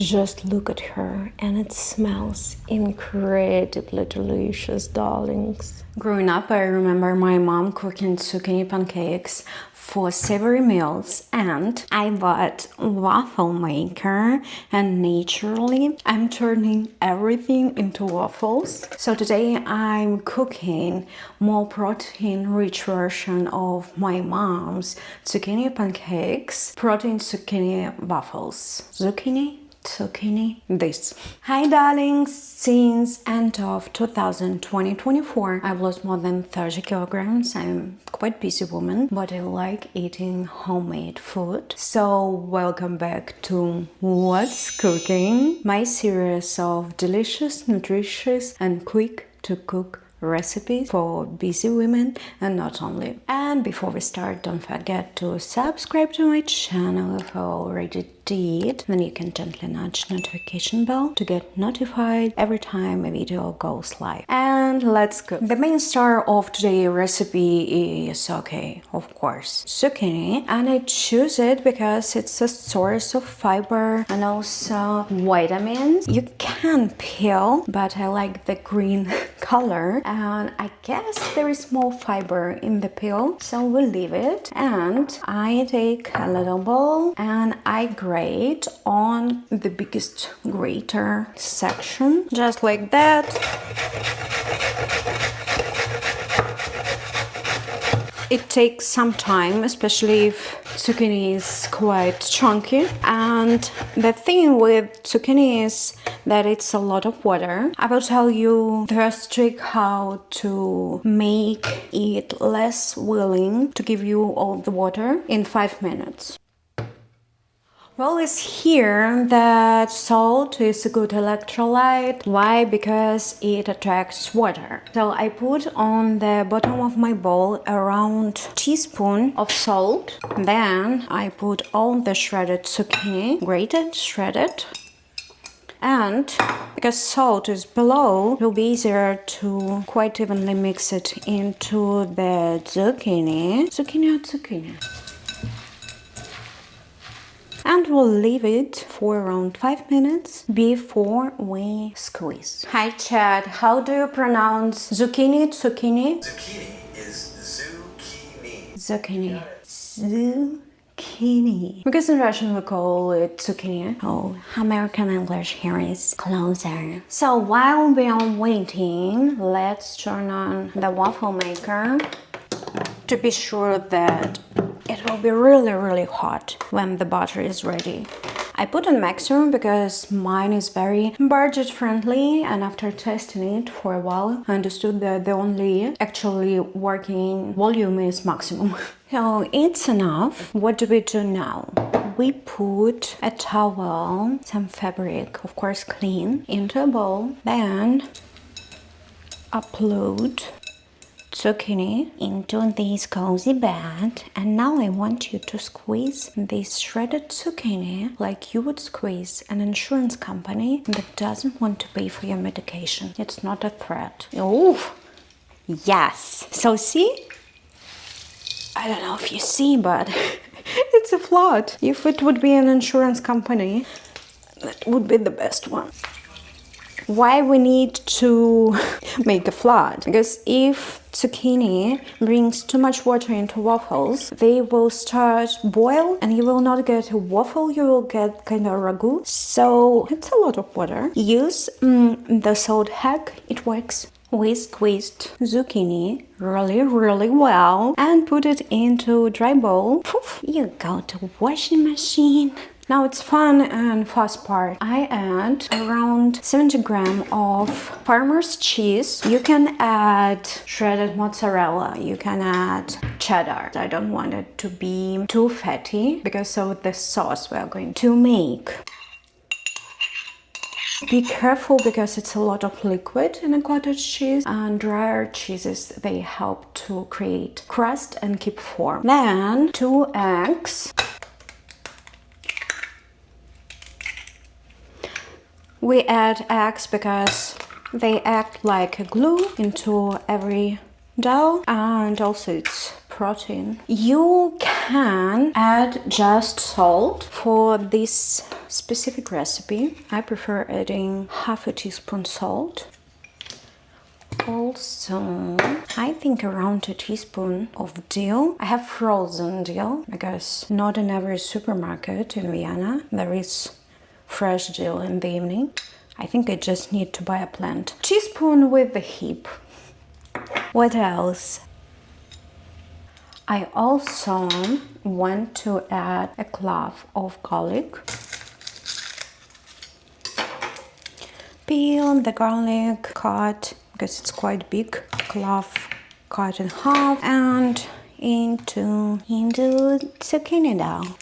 Just look at her, and it smells incredibly delicious, darlings. Growing up, I remember my mom cooking zucchini pancakes for savory meals, and I bought a waffle maker, and naturally I'm turning everything into waffles. So today I'm cooking more protein-rich version of my mom's zucchini pancakes, protein zucchini waffles. Zucchini, this. Hi darlings, since end of 2024 I've lost more than 30 kilograms. I'm quite busy woman, but I like eating homemade food. So welcome back to What's Cooking, my series of delicious, nutritious and quick to cook recipes for busy women and not only. And before we start, don't forget to subscribe to my channel if you already did. Then you can gently nudge notification bell to get notified every time a video goes live. And let's cook. The main star of today's recipe is, okay, of course, zucchini, and I choose it because it's a source of fiber and also vitamins. You can peel, but I like the green color, and I guess there is more fiber in the peel, so we'll leave it. And I take a little bowl and I grate on the biggest grater section, just like that. It takes some time, especially if zucchini is quite chunky. And the thing with zucchini is that it's a lot of water. I will tell you the first trick how to make it less willing to give you all the water in 5 minutes. Well, it's here that salt is a good electrolyte. Why? Because it attracts water. So I put on the bottom of my bowl around teaspoon of salt. Then I put all the shredded zucchini, grated, shredded. And because salt is below, it will be easier to quite evenly mix it into the zucchini. Zucchini. And we'll leave it for around 5 minutes before we squeeze. Hi Chad, how do you pronounce zucchini? Zucchini is zucchini. Zucchini. Because in Russian we call it zucchini. Oh, American English here is closer. So while we are waiting, let's turn on the waffle maker to be sure that it will be really hot when the butter is ready. I put on maximum because mine is very budget friendly, and after testing it for a while I understood that the only actually working volume is maximum. So it's enough. What do we do now? We put a towel, some fabric, of course clean, into a bowl, then upload zucchini into this cozy bed, and now I want you to squeeze this shredded zucchini like you would squeeze an insurance company that doesn't want to pay for your medication. It's not a threat. Oh, yes. So see? I don't know if you see, but it's a flood. If it would be an insurance company, that would be the best one. Why we need to make a flood? Because if zucchini brings too much water into waffles, they will start boil and you will not get a waffle, you will get kind of ragu. So it's a lot of water. Use the salt hack, it works. We squeezed zucchini really well and put it into dry bowl. Poof, you go to washing machine. Now it's fun and fast part. I add around 70 grams of farmer's cheese. You can add shredded mozzarella. You can add cheddar. I don't want it to be too fatty because of the sauce we are going to make. Be careful because it's a lot of liquid in a cottage cheese, and drier cheeses, they help to create crust and keep form. Then 2 eggs. We add eggs because they act like a glue into every dough, and also it's protein. You can add just salt for this specific recipe. I prefer adding half a teaspoon salt. Also, I think around a teaspoon of dill. I have frozen dill because not in every supermarket in Vienna there is fresh dill in the evening. I think I just need to buy a plant. Teaspoon with the heap. What else? I also want to add a clove of garlic. Peel the garlic, cut, because it's quite big, clove cut in half, and into zucchini dough.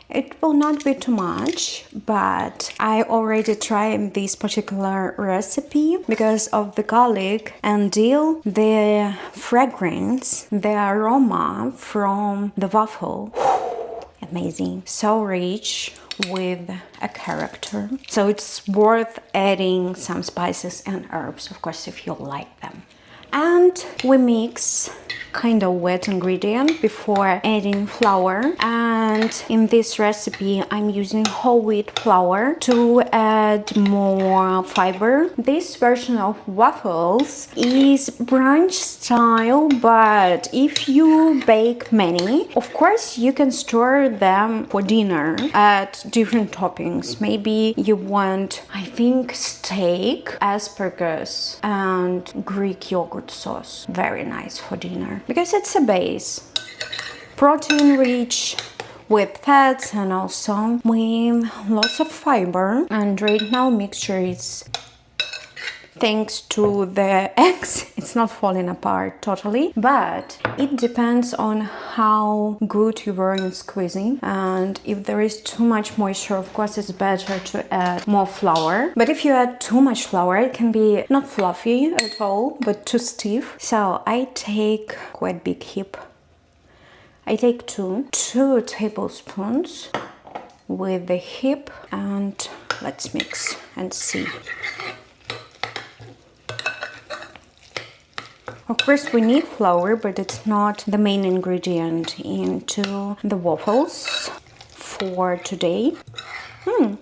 It will not be too much, but I already tried this particular recipe because of the garlic and dill, the fragrance, the aroma from the waffle. Amazing, so rich with a character. So it's worth adding some spices and herbs, of course, if you like them. And we mix kind of wet ingredient before adding flour, and in this recipe I'm using whole wheat flour to add more fiber. This version of waffles is brunch style, but if you bake many, of course you can store them for dinner at different toppings. Maybe you want, I think, steak, asparagus and Greek yogurt sauce. Very nice for dinner because it's a base, protein rich with fats and also with lots of fiber. And right now mixture is, thanks to the eggs, it's not falling apart totally, but it depends on how good you were in squeezing. And if there is too much moisture, of course it's better to add more flour. But if you add too much flour, it can be not fluffy at all, but too stiff. So I take quite big heap. I take two tablespoons with the heap, and let's mix and see. Of course we need flour, but it's not the main ingredient into the waffles for today.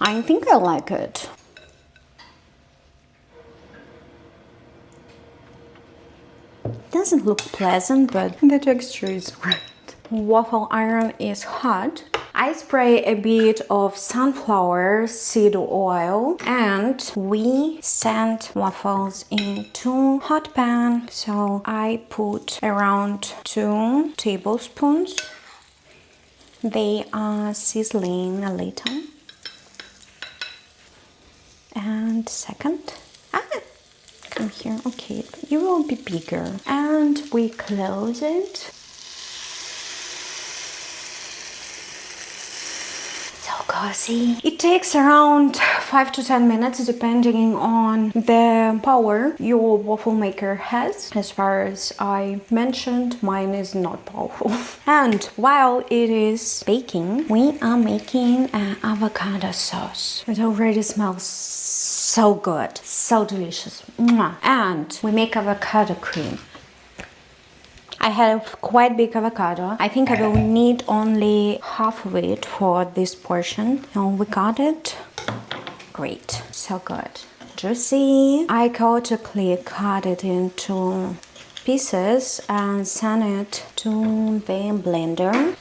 I think I like it. Doesn't look pleasant, but the texture is great. Waffle iron is hot. I spray a bit of sunflower seed oil and we send waffles into hot pan. So I put around 2 tablespoons. They are sizzling a little. And second, come here, okay, you will be bigger. And we close it. Cozy. It takes around 5 to 10 minutes depending on the power your waffle maker has. As far as I mentioned, mine is not powerful. And while it is baking, we are making an avocado sauce. It already smells so good, so delicious. And we make avocado cream. I have quite big avocado. I think I will need only half of it for this portion. And we got it. Great, so good. Juicy. I chaotically cut it into pieces and send it to the blender.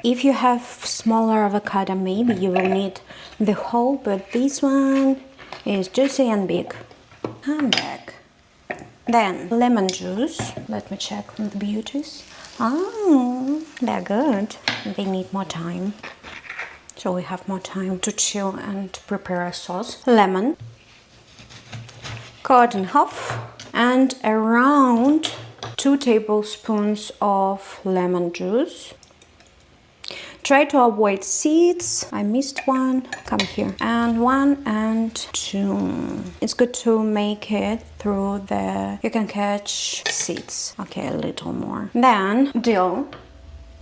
If you have smaller avocado, maybe you will need the whole, but this one is juicy and big. And back. Then lemon juice. Let me check on the beauties. Oh, they're good. They need more time. So we have more time to chill and prepare a sauce. Lemon. Cut in half. And around 2 tablespoons of lemon juice. Try to avoid seeds. I missed one. Come here. And 1 and 2. It's good to make it through the... You can catch seeds. Okay, a little more. Then dill.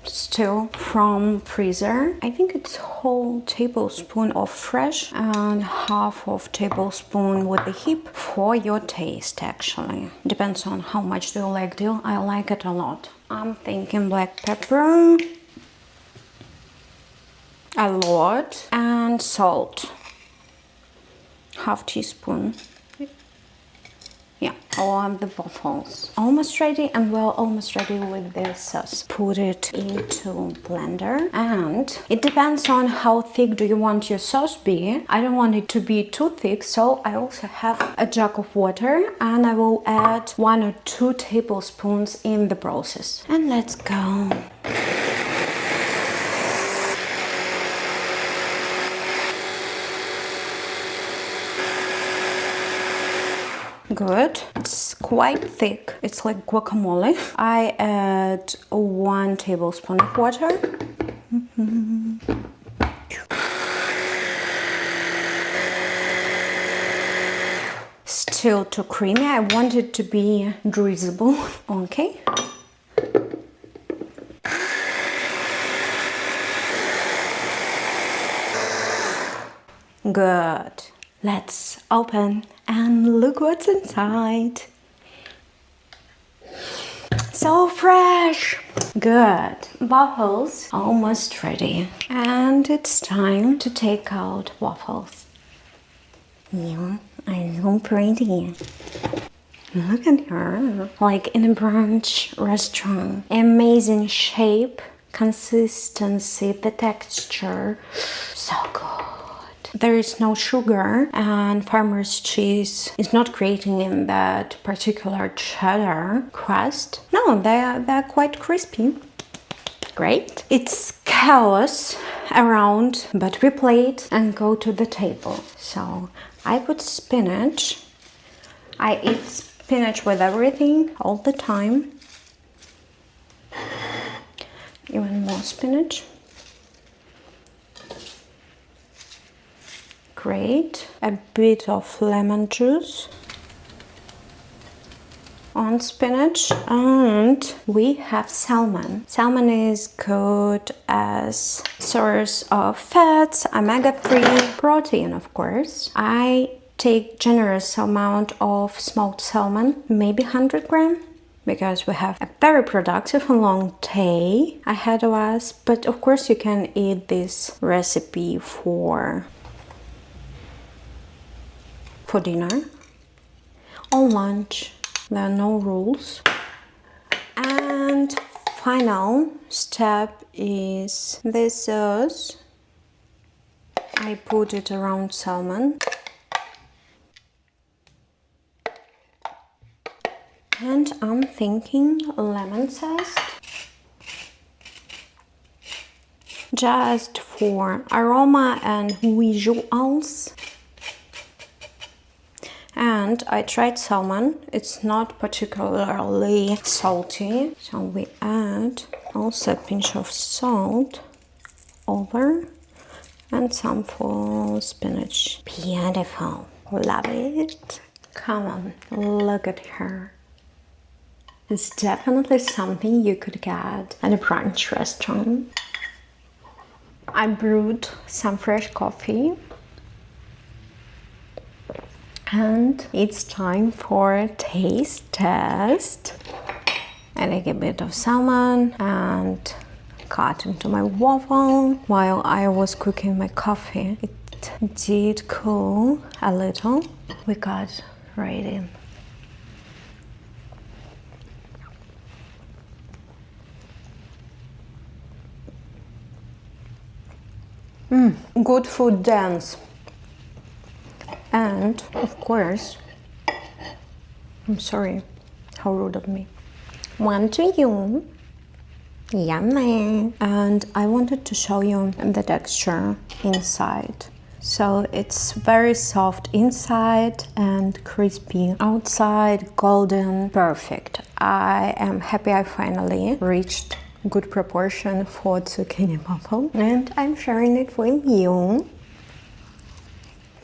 still from freezer. I think it's whole tablespoon of fresh and half of tablespoon with the heap for your taste actually. Depends on how much do you like dill. I like it a lot. I'm thinking black pepper a lot and salt. Half teaspoon. Yeah, all of the waffles. Almost ready, and we're almost ready with this sauce. Put it into blender, and it depends on how thick do you want your sauce be. I don't want it to be too thick, so I also have a jug of water, and I will add 1 or 2 tablespoons in the process. And let's go. Good. It's quite thick. It's like guacamole. I add 1 tablespoon of water. Still too creamy. I want it to be drizzable. Okay. Good. Let's open and look what's inside. So fresh. Good. Waffles almost ready. And it's time to take out waffles. Yeah, I'm so pretty. Look at her. Like in a brunch restaurant. Amazing shape, consistency, the texture. So good. There is no sugar, and farmer's cheese is not grating in that particular cheddar crust. No, they're quite crispy. Great. It's chaos around, but we plate and go to the table. So I put spinach. I eat spinach with everything all the time. Even more spinach. Great. A bit of lemon juice on spinach, and we have salmon. Salmon is good as source of fats, omega-3, protein, of course. I take generous amount of smoked salmon, maybe 100 grams, because we have a very productive and long day ahead of us. But of course you can eat this recipe for dinner or lunch. There are no rules. And final step is this sauce. I put it around salmon. And I'm thinking lemon zest. Just for aroma and visuals. And I tried salmon. It's not particularly salty, so we add also a pinch of salt over and some for spinach. Beautiful. Love it. Come on, look at her. It's definitely something you could get at a brunch restaurant. I brewed some fresh coffee. And it's time for a taste test. I take a bit of salmon and cut into my waffle. While I was cooking my coffee, it did cool a little. We got right in. Good food dance. And of course, I'm sorry, how rude of me. One to you. Yummy. And I wanted to show you the texture inside. So it's very soft inside and crispy outside, golden, perfect. I am happy I finally reached good proportion for zucchini waffle, and I'm sharing it with you.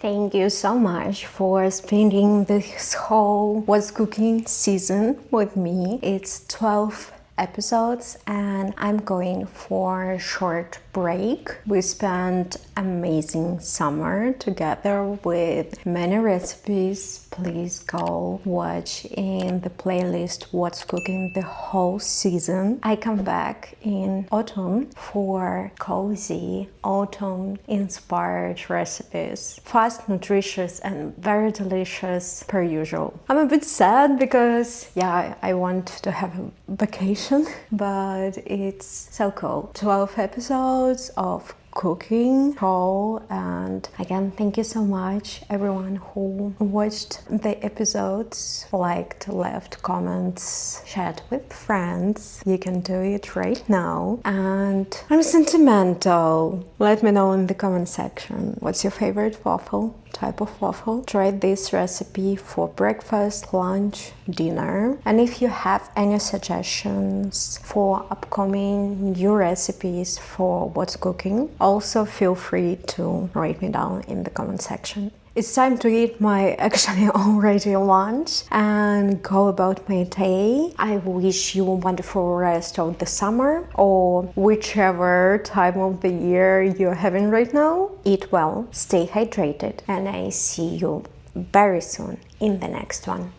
Thank you so much for spending this whole What's Cooking season with me. It's 12 episodes and I'm going for a short break. We spent amazing summer together with many recipes. Please go watch in the playlist What's Cooking the whole season. I come back in autumn for cozy autumn inspired recipes. Fast, nutritious and very delicious per usual. I'm a bit sad because I want to have a vacation, but it's so cool. 12 episodes of cooking haul, and again, thank you so much everyone who watched the episodes, liked, left comments, shared with friends. You can do it right now. And I'm sentimental. Let me know in the comment section what's your favorite waffle, type of waffle. Try this recipe for breakfast, lunch, dinner. And if you have any suggestions for upcoming new recipes for What's Cooking, also feel free to write me down in the comment section. It's time to eat my actually already lunch and go about my day. I wish you a wonderful rest of the summer or whichever time of the year you're having right now. Eat well, stay hydrated, and I see you very soon in the next one.